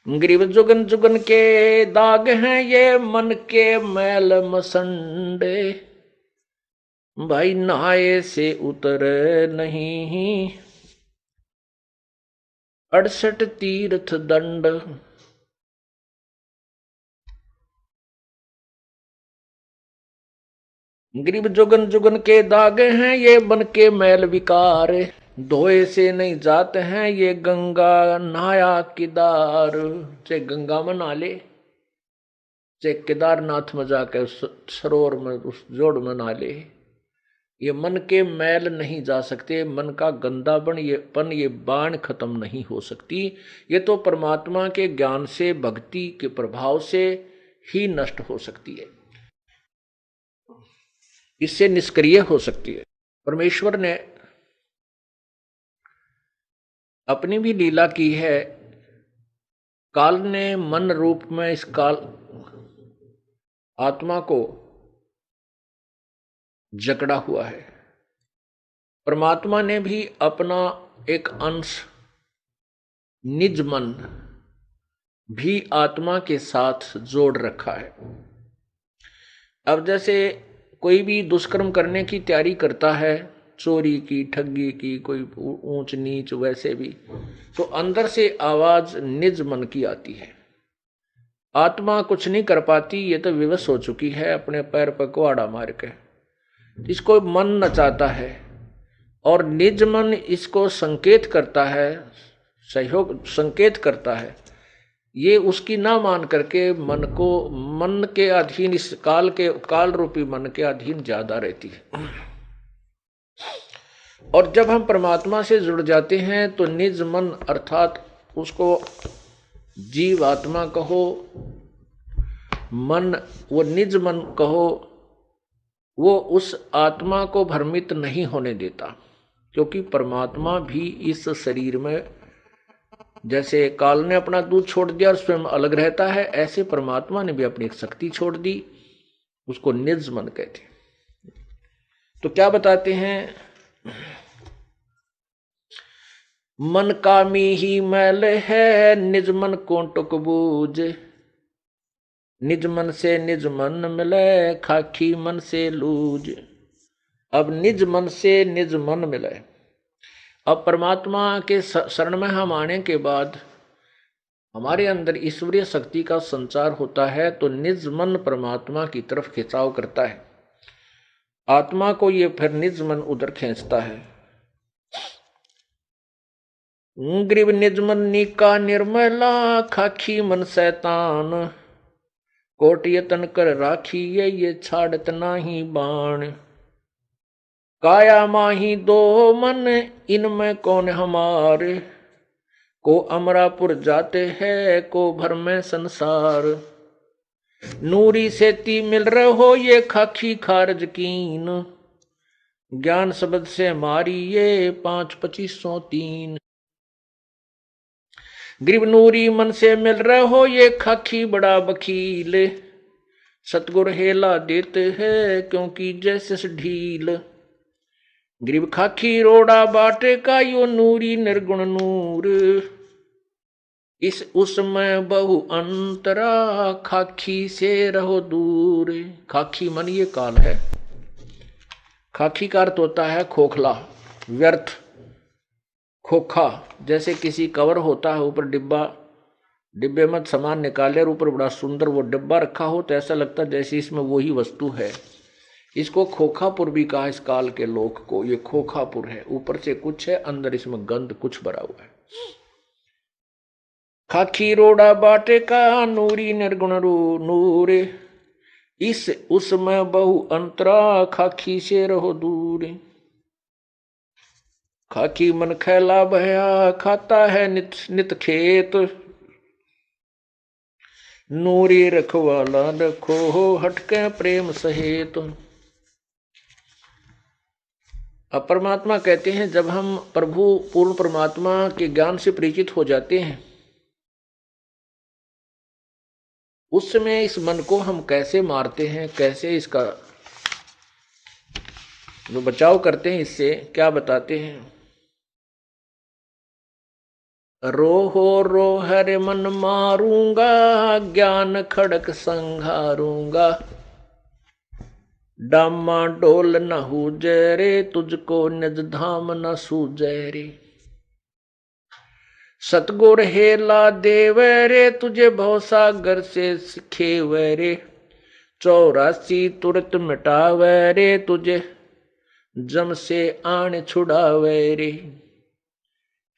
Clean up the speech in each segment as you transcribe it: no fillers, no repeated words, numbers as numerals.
Grieve Jugan Jugan के दाग हैं ये मन के मैल मसंडे, भाई नहाए से उतर नहीं 68 तीर्थ दंड। ग्रीव जुगन जुगन के दाग हैं ये मन के मैल विकार, धोए से नहीं जाते हैं ये गंगा नहाया केदार। चाहे गंगा में नहा ले, चाहे केदारनाथ में जाकर उस सरोवर में उस जोड़ में नहा ले, ये मन के मैल नहीं जा सकते। मन का गंदापन ये बाण खत्म नहीं हो सकती। ये तो परमात्मा के ज्ञान से भक्ति के प्रभाव से ही नष्ट हो सकती है, इससे निष्क्रिय हो सकती है। परमेश्वर ने अपनी भी लीला की है। काल ने मन रूप में इस काल आत्मा को जकड़ा हुआ है। परमात्मा ने भी अपना एक अंश निज मन भी आत्मा के साथ जोड़ रखा है। अब जैसे कोई भी दुष्कर्म करने की तैयारी करता है, चोरी की, ठगी की, कोई ऊंच नीच, वैसे भी तो अंदर से आवाज निज मन की आती है। आत्मा कुछ नहीं कर पाती, ये तो विवश हो चुकी है, अपने पैर पर कुहाड़ा मार के। इसको मन नचाता है और निज मन इसको संकेत करता है, सहयोग संकेत करता है। ये उसकी ना मान करके मन के अधीन, इस काल रूपी मन के अधीन ज्यादा रहती है। और जब हम परमात्मा से जुड़ जाते हैं तो निज मन अर्थात उसको जीव आत्मा कहो, मन, वो निज मन कहो, वो उस आत्मा को भ्रमित नहीं होने देता। क्योंकि परमात्मा भी इस शरीर में, जैसे काल ने अपना दूध छोड़ दिया और स्वयं अलग रहता है, ऐसे परमात्मा ने भी अपनी एक शक्ति छोड़ दी, उसको निज मन कहते हैं। तो क्या बताते हैं, मन कामी ही मैल है निज मन को टुक बूझ, निज मन से निज मन मिले खाकी मन से लूज। अब निज मन से निज मन मिले। अब परमात्मा के शरण में हम आने के बाद हमारे अंदर ईश्वरीय शक्ति का संचार होता है, तो निज मन परमात्मा की तरफ खिंचाव करता है। आत्मा को ये फिर निज मन उधर खींचता है। ग्रीव निज मन नीका निर्मला खाखी मन शैतान, कोट यतन कर राखी ये छाड़त नाही बाण। काया माही दो मन इनमें कौन हमारे, को अमरापुर जाते हैं को भर में संसार। नूरी सेती मिल रहो ये खाखी खारज कीन, ज्ञान शब्द से मारी ये 5-2503। ग्रीव नूरी मन से मिल रहो ये खाखी बड़ा वकील, सतगुर हेला देते हैं क्योंकि जैसे ढील। ग्रीव खाखी रोड़ा बाटे का यो नूरी निर्गुण नूर, इस उसमें बहु अंतरा खाखी से रहो दूर। खाखी मन ये काल है। खाखी का अर्थ होता है खोखला, व्यर्थ, खोखा। जैसे किसी कवर होता है, ऊपर डिब्बे में सामान निकाले और ऊपर बड़ा सुंदर वो डिब्बा रखा हो, तो ऐसा लगता है जैसे इसमें वही वस्तु है। इसको खोखापुर भी कहा इस काल के लोक को। ये खोखापुर है, ऊपर से कुछ है, अंदर इसमें गंध कुछ भरा हुआ है। खाखी रोड़ा बाटे का नूरी निर्गुण नूर, इस उसमें बहु अंतरा खाखी से रहो दूर। खाकी मन खैला भया खाता है नित नित खेत, नूरी रखवाला रखो हटके प्रेम सहेत। अब परमात्मा कहते हैं, जब हम प्रभु पूर्ण परमात्मा के ज्ञान से परिचित हो जाते हैं, उस समय इस मन को हम कैसे मारते हैं, कैसे इसका जो बचाव करते हैं, इससे क्या बताते हैं। रोहो रोह रे मन मारूंगा, ज्ञान खड़क संघारूंगा। डामा डोल न हुजे रे, तुझको निज धाम न सूझे रे। सतगुर हेला देव रे, तुझे भवसागर से खेवे रे। 84 तुरत मिटावे रे, तुझे जम से आन छुड़ावे रे।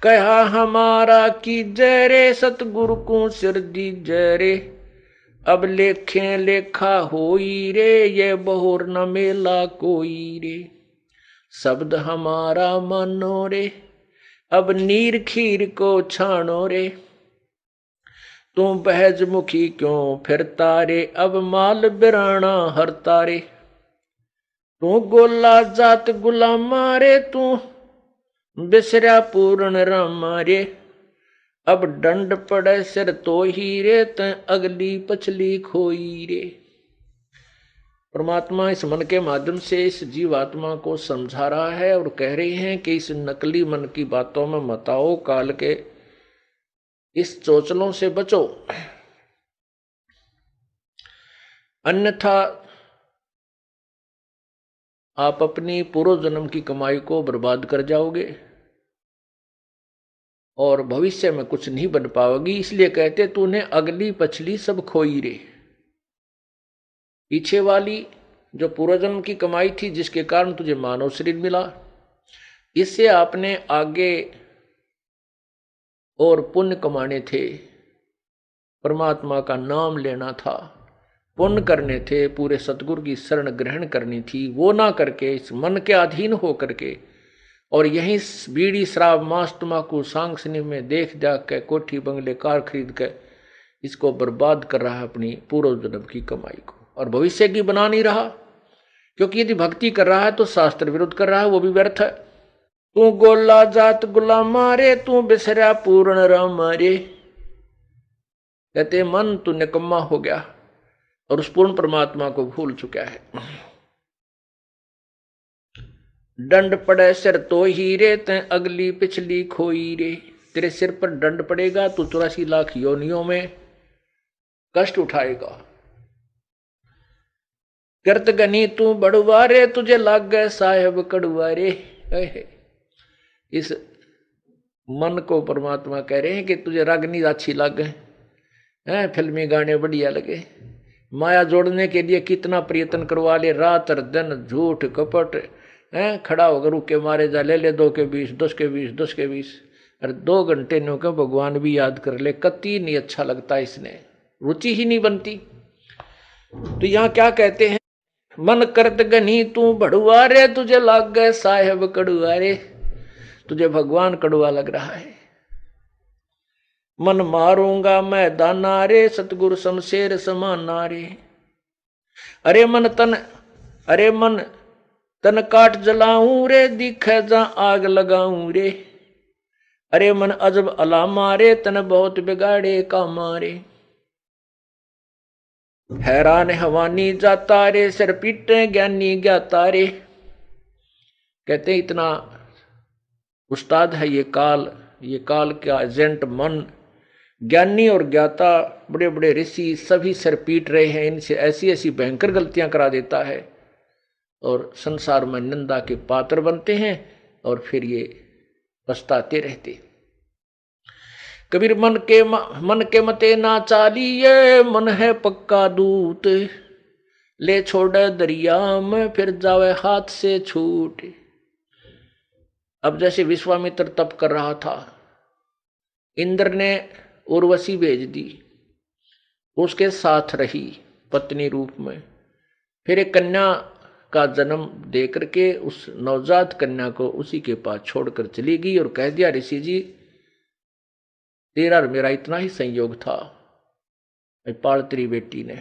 कहा हमारा की जय रे, सतगुरु को सिर दी जय रे। अब लेखे लेखा होई रे, ये बहुर न मेला कोई रे। शब्द हमारा मानो रे, अब नीर खीर को छानो रे। तू बहज मुखी क्यों फिरता रे, अब माल बिराना हरता रे। तू गोला जात गुलामा रे, तू बिसरा पूर्ण रामा रे। अब दंड पड़े सिर तो ही रे, त अगली पछली खोई रे। परमात्मा इस मन के माध्यम से इस जीवात्मा को समझा रहा है और कह रही हैं कि इस नकली मन की बातों में मत आओ, काल के इस चोचलों से बचो, अन्यथा आप अपनी पूर्व जन्म की कमाई को बर्बाद कर जाओगे और भविष्य में कुछ नहीं बन पाओगी। इसलिए कहते तूने अगली पछली सब खोई रे। पीछे वाली जो पूर्वजन्म की कमाई थी, जिसके कारण तुझे मानव शरीर मिला, इससे आपने आगे और पुण्य कमाने थे, परमात्मा का नाम लेना था, पुण्य करने थे, पूरे सतगुरु की शरण ग्रहण करनी थी। वो ना करके इस मन के अधीन हो करके और यहीं बीड़ी शराब मांस तम्बाकू सांग सिनेमा में देख देख के कोठी बंगले कार खरीद के इसको बर्बाद कर रहा है, अपनी पूर्व जन्म की कमाई को, और भविष्य की बना नहीं रहा। क्योंकि यदि भक्ति कर रहा है तो शास्त्र विरुद्ध कर रहा है, वो भी व्यर्थ है। तू गोला जात गुलामा रे, तू बिसरा पूर्ण रामा रे। कहते मन तू निकम्मा हो गया और उस पूर्ण परमात्मा को भूल चुका है। दंड पड़े सिर तो ही रे, ते अगली पिछली खोई रे। तेरे सिर पर दंड पड़ेगा, तू 84 लाख योनियों में कष्ट उठाएगा। करत गनी तू बड़ुआ रे, तुझे लाग गए साहेब कड़ुआ रे। इस मन को परमात्मा कह रहे हैं कि तुझे रागनी अच्छी लग गए, फिल्मी गाने बढ़िया लगे, माया जोड़ने के लिए कितना प्रयत्न करवा ले, रात और दिन झूठ कपट, खड़ा होकर रुके मारे जा, ले 2 के 20, 10 के 20, 10 के 20, और 2 घंटे नो के भगवान भी याद कर ले, कति नहीं अच्छा लगता, इसने रुचि ही नहीं बनती। तो यहाँ क्या कहते हैं, मन करत गनी तू बड़ुआ रे, तुझे लाग गए साहेब कड़ुआ रे। तुझे भगवान कड़ुआ लग रहा है। मन मारूंगा मैं दाना रे, सतगुरु शमशेर समाना रे। अरे मन तन काट जलाऊं रे, दिखे जा आग लगाऊं रे। अरे मन अजब अलामा रे, तन बहुत बिगाड़े का मारे। हैरान हवानी जाता रे, सिर पीटे ज्ञानी ज्ञाता रे। कहते इतना उस्ताद है ये काल का एजेंट मन। ज्ञानी और ज्ञाता बड़े बड़े ऋषि सभी सिर पीट रहे हैं, इनसे ऐसी ऐसी भयंकर गलतियां करा देता है और संसार में निंदा के पात्र बनते हैं और फिर ये पछताते रहते। कबीर मन के मते ना चालिए, मन है पक्का दूत, ले छोड़े दरिया में फिर जावे हाथ से छूट। अब जैसे विश्वामित्र तप कर रहा था, इंद्र ने उर्वशी भेज दी, उसके साथ रही पत्नी रूप में, फिर एक कन्या का जन्म दे करके उस नवजात कन्या को उसी के पास छोड़कर चली गई और कह दिया, ऋषि जी तेरा और मेरा इतना ही संयोग था, पाल तेरी बेटी ने,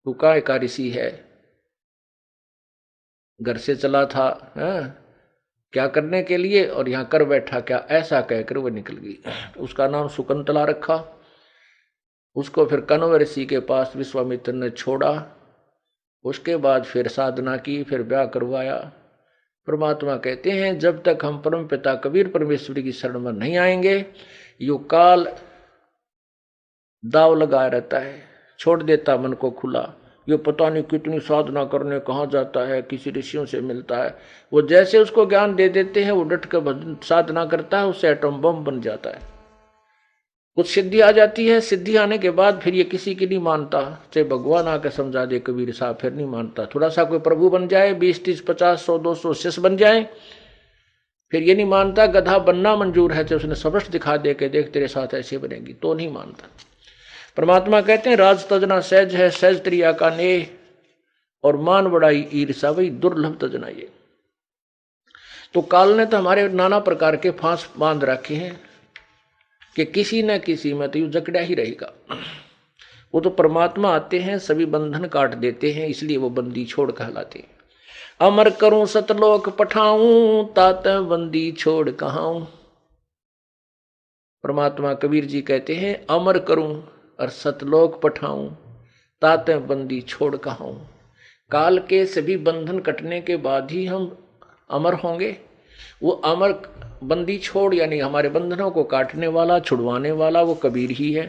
तू काय का ऋषि है, घर से चला था क्या करने के लिए और यहां कर बैठा क्या, ऐसा कहकर वह निकल गई। उसका नाम शकुंतला रखा। उसको फिर कण्व ऋषि के पास विश्वामित्र ने छोड़ा, उसके बाद फिर साधना की, फिर ब्याह करवाया, परमात्मा कहते हैं जब तक हम परम पिता कबीर परमेश्वरी की शरण में नहीं आएंगे, यो काल दाव लगाया रहता है, छोड़ देता मन को खुला। ये पता नहीं कितनी साधना करने कहाँ जाता है, किसी ऋषियों से मिलता है, वो जैसे उसको ज्ञान दे देते हैं वो डट कर साधना करता है, उससे एटम बम बन जाता है। कुछ सिद्धि आ जाती है, सिद्धि आने के बाद फिर ये किसी की नहीं मानता, चाहे भगवान आकर समझा दे कबीर साहब, फिर नहीं मानता। थोड़ा सा कोई प्रभु बन जाए, 20, 30, 50, 100, 200 शिष्य बन जाए, फिर ये नहीं मानता। गधा बनना मंजूर है, चाहे उसने सबृष्ट दिखा दे के देख तेरे साथ ऐसे बनेगी, तो नहीं मानता। परमात्मा कहते हैं राज तजना सहज है, सहज त्रिया का नेह, और मान बड़ाई ईर्षा वही दुर्लभ तजना ये। तो काल ने तो हमारे नाना प्रकार के फांस बांध रखे हैं कि किसी न किसी में तो यू जकड़ा ही रहेगा। वो तो परमात्मा आते हैं, सभी बंधन काट देते हैं, इसलिए वो बंदी छोड़ कहलाते हैं। अमर करूं सतलोक पठाऊं, तात बंदी छोड़ कहाऊं। परमात्मा कबीर जी कहते हैं अमर करूं और सतलोक पठाऊं, तात बंदी छोड़ कहाऊं। काल के सभी बंधन कटने के बाद ही हम अमर होंगे। वो अमर बंदी छोड़ यानी हमारे बंधनों को काटने वाला, छुड़वाने वाला वो कबीर ही है।